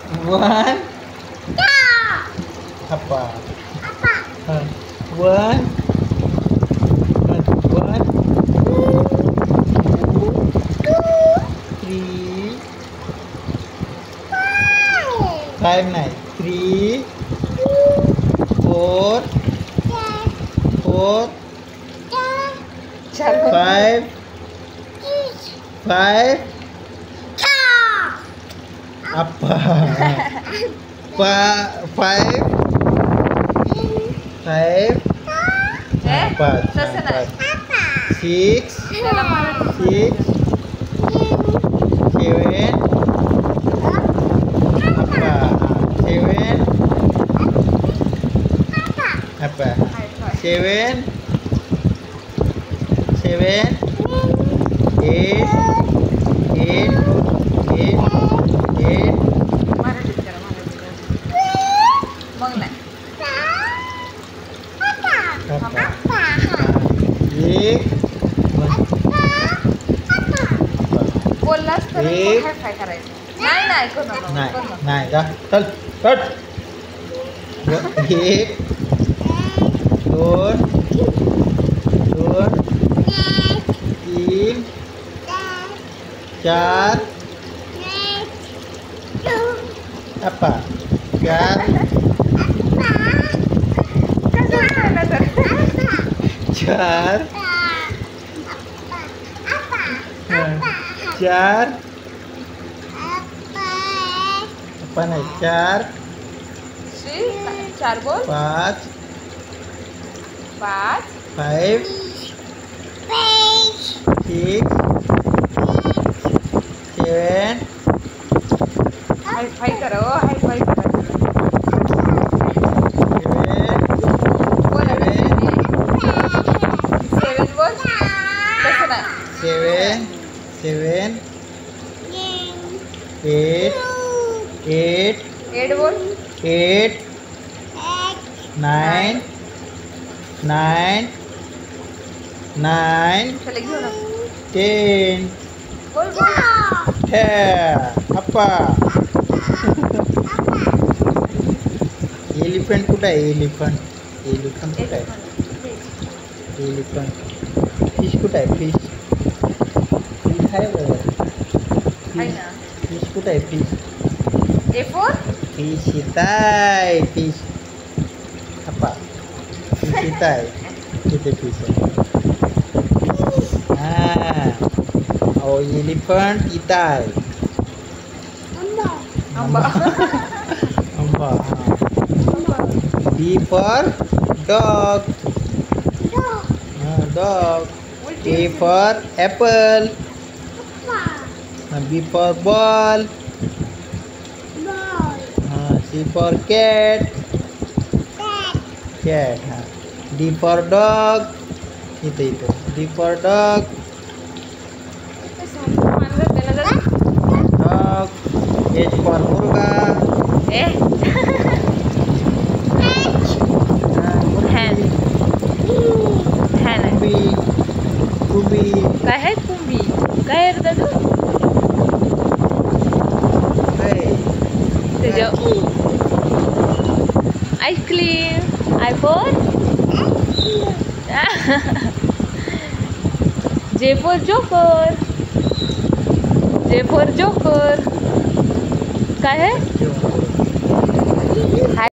One. Apa? One. One. Three. Five नाही. Three. Four. Five. Apa? Five. Apa? Six. Seven. Apa? Seven. Apa? Seven. Eight. मग नाही बोललास तर काय करायचं नाही नाही करू नाही जा चल कट एक दोन तीन चार apa चार चार apa नाही चार बोल पाच five six seven high five करा हाय फाय करा seven eight nine ten apa elephant कुठं आहे एलिफंट कुठं आहे एलिफंट फिश कुठं आहे फिश आहे बरं फिश कुठं आहे फिश फिश इथं आहे फिश apa फिश इथं आहे इथे फिश आहे एलिफंट इथं आहे आंबा B for dog. A for apple. B for ball. C for cat. D for dog. itu D for dog. Dog. H for murga. कुंभी काय आहे कुंभी काय आहे दादू त्याच्या ice cream iPhone J for joker काय आहे